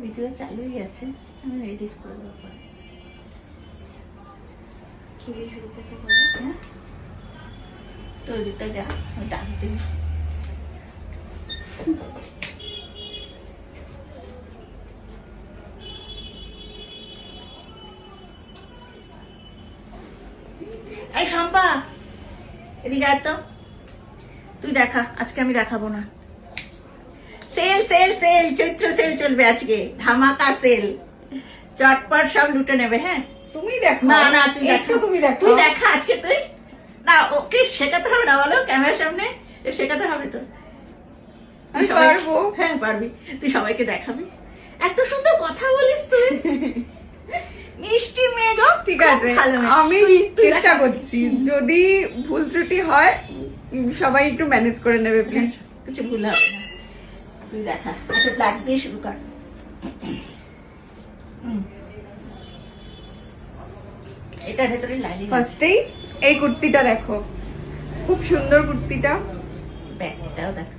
Video চালুই আছে, আমি edit করবো পরে। খিদে শুরু করতে পারো। হ্যাঁ, তো ওদিকটা যা, আমি ডাক দিই। এই শম্পা, এদিকে আয় তো। তুই দেখা, আজকে আমি দেখাবো না। সেল সেল সেল, চৈত্র সেল চলবে আজকে, ধামাকা সেল। চটপট সব লুটে নেবে। হ্যাঁ, তুমি দেখো। না না, তুই একটু দেখা, তুমি দেখো। তুই দেখা আজকে। তুই না, ওকে শেখাতে হবে না বলো, ক্যামেরার সামনে শেখাতে হবে তো। আমি সবাই- পারবো। হ্যাঁ পারবি, তুই সবাইকে দেখাবি। এত সুন্দর কথা বলিস তুই, মিষ্টি মেয়ে গো। ঠিক খুব আছে, ভালো মেয়ে। আমি তুই চেষ্টা দেখা। করছি। যদি ভুল ত্রুটি হয় সবাই একটু ম্যানেজ করে নেবে প্লিজ। কিছু ভুল হবে না, তুই দেখা। আচ্ছা, ব্ল্যাক দিয়ে শুরু কর। এটার ভেতরে লাইনিং আছে। ফার্স্টেই এই কুর্তিটা দেখো, খুব সুন্দর কুর্তিটা। ব্যাকটাও দেখ,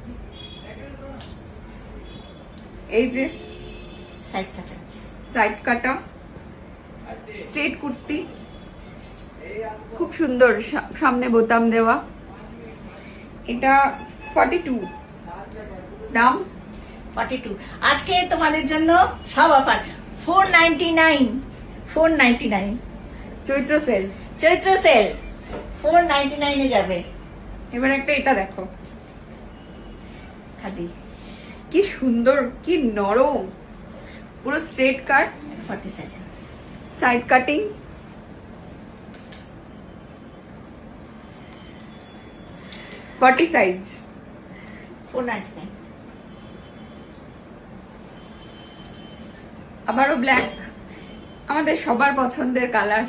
এই যে সাইড কাটা আছে। সাইড কাটা স্ট্রেট কুর্তি, খুব সুন্দর, সামনে বোতাম দেওয়া। এটা 42 দাম। 42। আজকে তোমাদের জন্য সব অফার 499, 499 চৈত্র সেল। চৈত্র সেল 499 এ যাবে। এবার একটা এটা দেখো, খাদি কি সুন্দর, কি নরম, পুরো স্ট্রেট কাট, 40 size. Side cutting. Forty size, 499। আবারও ব্ল্যাক, আমাদের সবার পছন্দের কালার।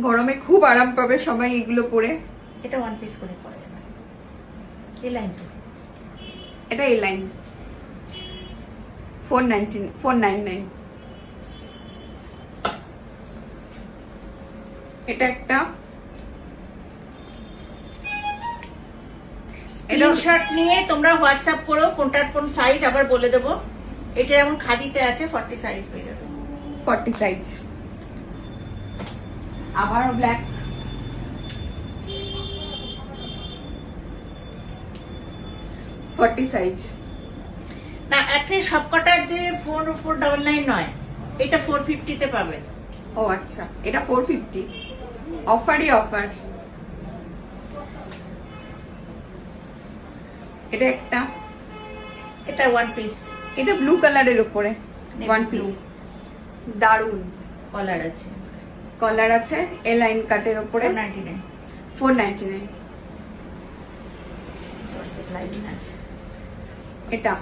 গরমে খুব আরাম পাবে সবাই এগুলো পরে। এটা ওয়ান পিস করে পরে যাবে। এই লাইনটা এটা এই লাইন 499। এটা একটা, স্ক্রিনশট নিয়ে তোমরা হোয়াটসঅ্যাপ করো, কোনটার কোন সাইজ আবার বলে দেবো। এটা যেমন খাদিতে আছে 40 সাইজ পেয়ে যাবে। 40 সাইজ। আবারও ব্ল্যাক, ফর্টি সাইজ। না, একটা সবকটার যে 499 নয়, এটা 450 তে পাবে। ও আচ্ছা, এটা 450, অফারই অফার। এটা একটা, এটা ওয়ান পিস, এটা ব্লু কালারের উপরে Navy ওয়ান blue। পিস, দারুন। কলার আছে, কলার আছে, এ লাইন কাটের উপরে 499। 499। জর্জেট লাইনিং আছে। এটা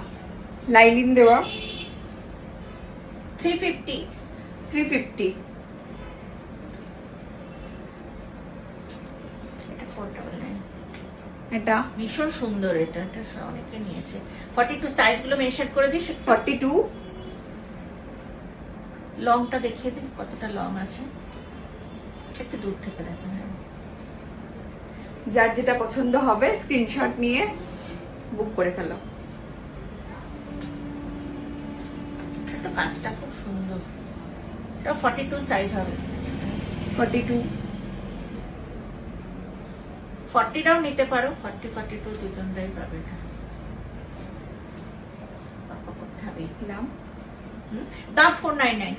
লাইলিন দেওয়া 350। 350। এটা 499। এটা ভীষণ সুন্দর। এটা অনেকে নিয়েছে। 42 সাইজ গুলো মেনশন করে দিস। 42। লংটা দেখিয়ে দিন, কতটা লং আছে একটু দূর থেকে দেখো। হ্যাঁ, যার যেটা পছন্দ হবে স্ক্রিনশট নিয়ে বুক করে ফেলো। এটা কাজটা খুব সুন্দর। এটা 42 সাইজ হবে। 42। 40টাও নিতে পারো, 40 42 দুজনরাই পাবে না। পাপা করতে হবে। দাম দাম 499।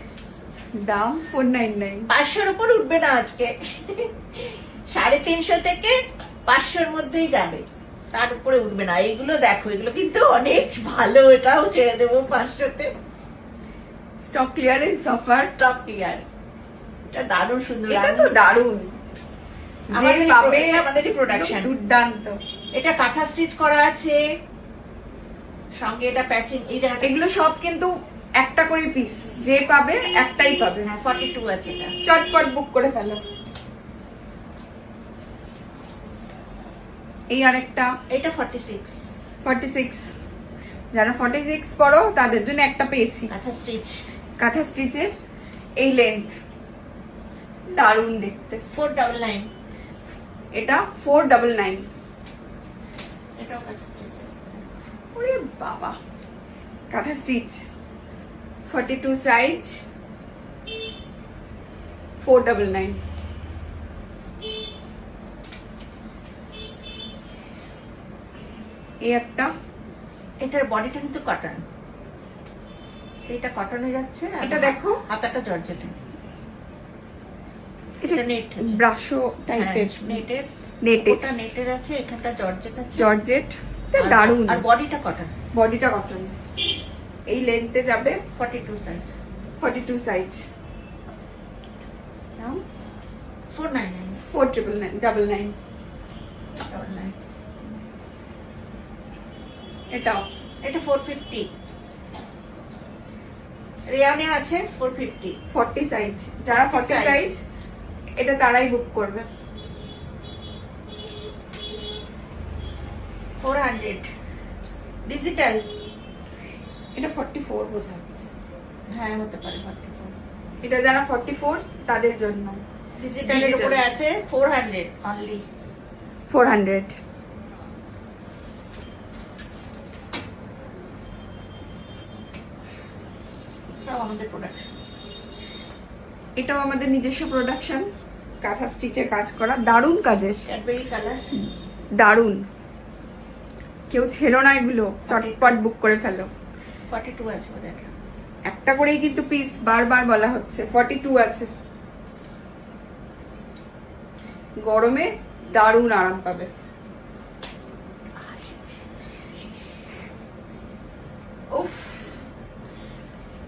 দাম 499। 500-র উপর উঠবে না আজকে। 350 থেকে 500-র মধ্যেই যাবে, তার উপরে উঠবে না। এইগুলো দেখো, এগুলো কিন্তু অনেক ভালো। এটাও ছেড়ে দেবো 500-তে। Stock clearance offer. Stock clear. এটা দারুণ সুন্দর। এটা তো দারুন, যে পাবে আমাদেরই প্রোডাকশন। দুর্দান্ত। এটা কাঁথা স্টিচ করা আছে, সঙ্গে এটা প্যাচিং। এই জায়গাটা এগুলো সব কিন্তু একটা করে পিস, যে পাবে একটাই পাবে। হ্যাঁ 42 আছে। এটা চটপট বুক করে ফেলো। এই আরেকটা এটা 46 46। যারা 46 পড়ো তাদের জন্য একটা পেয়েছি, কাঁথা স্টিচ। কাঁথা স্টিচের এই লেন্থ, দারুণ দেখতে। 499। এটা 499। এটাও কাঁথা স্টিচ। ওরে বাবা, কাঁথা স্টিচ 42 সাইজ 499। এই একটা, এটার বডিটা কিন্তু কটন, এটা কটনে যাচ্ছে। আর এটা দেখো, হাতাটা জর্জেটের, এটা এটা নেট ব্রাশো টাইপের, নেটের, নেটের, ওটা নেটের আছে, এখানটা জর্জেট আছে, জর্জেট। আর- দারুন। আর বডিটা কটন, বডিটা কটন। এই লেন্থে যাবে 42 সাইজ, 42 সাইজ। নাও 499 499। এটাও এটা 450, রেয়ানে আছে 450। 40 সাইজ। যারা 40 size। সাইজ এটা তারাই বুক করবে। 400 ডিজিটাল, এটা 44 বোধহয়। হ্যাঁ হতে পারে 44। এটা যারা 44 তাদের জন্য। ডিজিটালের Digital। উপরে আছে 400 অনলি। 400। সব আমাদের প্রোডাকশন। এটাও আমাদের নিজস্ব প্রোডাকশন, কাঁথা স্টিচের কাজ করা, দারুণ কাজের, ক্যাডবেরি কালার, দারুণ। কেউ ছিল না এগুলো, চটপট বুক করে ফেলো। 42 আছে ওদের। একটা করেই কিন্তু পিস বারবার বলা হচ্ছে। 42 আছে। গরমে দারুণ আরাম পাবে। উফ,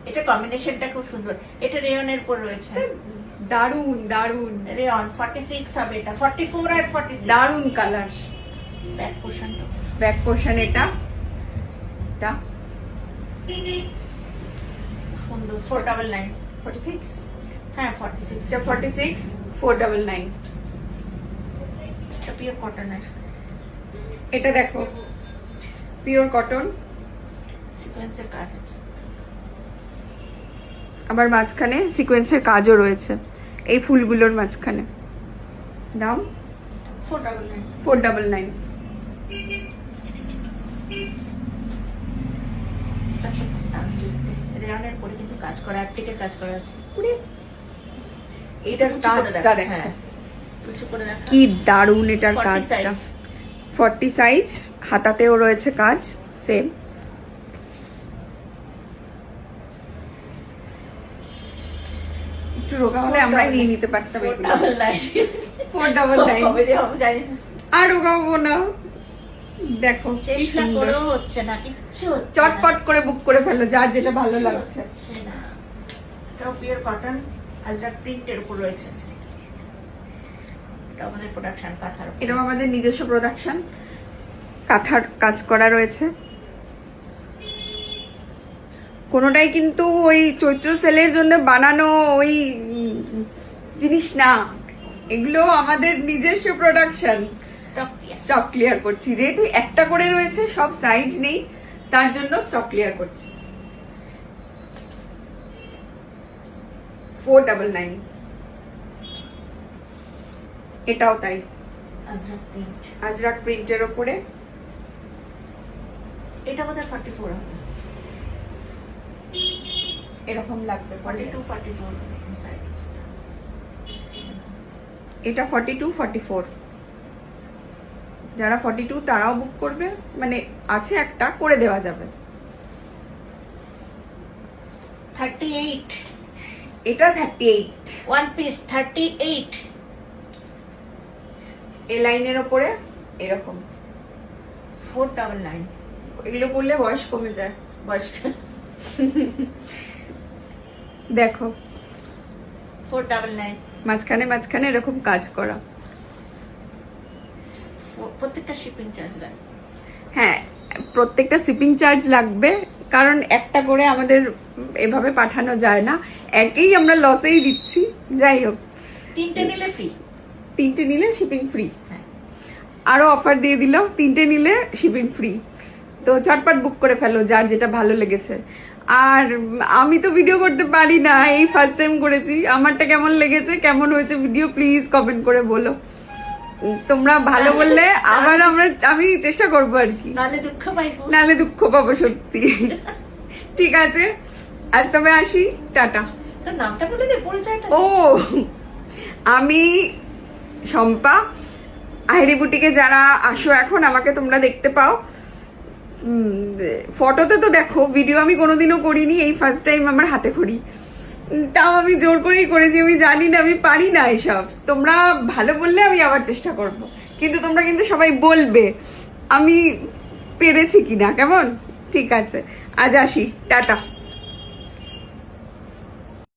এটা কম্বিনেশনটা খুব সুন্দর। এটা রেয়নের উপর রয়েছে, দারুণ দারুণ, রেয়ন 46 হবে এটা, 44 আর 46। দারুণ কালার। ব্যাক পোর্শনটা ব্যাক পোর্শন এটা সুন্দর, 499। 46, হ্যাঁ 46। এটা 46, 499। এটা পিওর কটনের, এটা দেখো, পিওর কটন, সিকোয়েন্সের কাজ আছে। আবার মাঝখানে সিকোয়েন্সের কাজও রয়েছে এই ফুলগুলোর মাঝখানে। দাম 499। 499। রেয়নের পরে কিন্তু কাজ করা, অ্যাপ্লিকের কাজ করা আছে। এটার উঁচু করে কাজটা দেখা, দেখো, হ্যাঁ উঁচু করে দেখা। কি দারুণ এটার 40 কাজটা। size। 40 সাইজ, হাতাতেও রয়েছে কাজ সেম। একটু রোগা হলে আমরাই নিয়ে নিতে পারতাম এগুলো। 499। 499। কবে যে হবে জানি না। আর রোগাবো না। দেখো কি চেষ্টা সুন্দর। করেও হচ্ছে না, কিচ্ছু হচ্ছে না। চটপট করে বুক করে ফেলো যার যেটা ভালো লাগছে। হচ্ছে না। এটাও পিওর কটন, আজরাক প্রিন্টের উপর রয়েছে। এটা আমাদের প্রোডাকশন কাঁথার উপর। এটাও আমাদের নিজস্ব প্রোডাকশন, কাঁথার কাজ করা রয়েছে। কোনোটাই কিন্তু ওই চৈত্র সেলের জন্য বানানো ওই জিনিস না, এগুলো আমাদের নিজস্ব প্রোডাকশন। স্টক ক্লিয়ার করছি, যেহেতু একটা করে রয়েছে, সব সাইজ নেই, তার জন্য স্টক ক্লিয়ার করছি। 499। এটাও তাই, আজরাক প্রিন্ট। আজরাক প্রিন্টের ওপরে। এটা বোধহয় 44 হবে, এরকম লাগবে 42 44 সাইজ আছে। এটা 42 44। যারা 42 তারাও বুক করবে, মানে আছে একটা করে দেওয়া যাবে। 38 এটা 38। One piece 38। এ লাইনের ওপরে এরকম 499। এগুলো পরলে বয়স কমে যায়। বয়সটা দেখো 499। মাঝখানে মাঝখানে এরকম কাজ করা। প্রত্যেকটা শিপিং চার্জ লাগে। হ্যাঁ, প্রত্যেকটা শিপিং চার্জ লাগবে, কারণ একটা করে আমাদের এভাবে পাঠানো যায় না, একেই আমরা লসেই দিচ্ছি। যাই হোক, 3টে নিলে ফ্রি। 3টে নিলে শিপিং ফ্রি। হ্যাঁ, আরো অফার দিয়ে দিল, 3টে নিলে শিপিং ফ্রি। তো ঝটপট বুক করে ফেলো যার যেটা ভালো লেগেছে। আর আমি তো ভিডিও করতে পারি না, এই ফার্স্ট টাইম করেছি। আমারটা কেমন লেগেছে, কেমন হয়েছে ভিডিও, প্লিজ কমেন্ট করে বলো। তোমরা ভালো বললে আবার আমি চেষ্টা করবো আর কি, নালে দুঃখ পাইবো। নালে দুঃখ পাবো সত্যি। ঠিক আছে, আজ তবে আসি, টাটা। তোর নামটা বলে দে, পরিচয়টা। ও, আমি শম্পা। আহেরি বুটিকে যারা আসো এখন, আমাকে তোমরা দেখতে পাও। ফটোতে তো দেখো, ভিডিও আমি কোনোদিনও করিনি, এই ফার্স্ট টাইম আমার হাতে খড়ি। তাও আমি জোর করেই করেছি, আমি জানি না, আমি পারি না এসব। তোমরা ভালো বললে আমি আবার চেষ্টা করব, কিন্তু তোমরা কিন্তু সবাই বলবে আমি পেরেছি কিনা, কেমন? ঠিক আছে, আজ আসি, টাটা।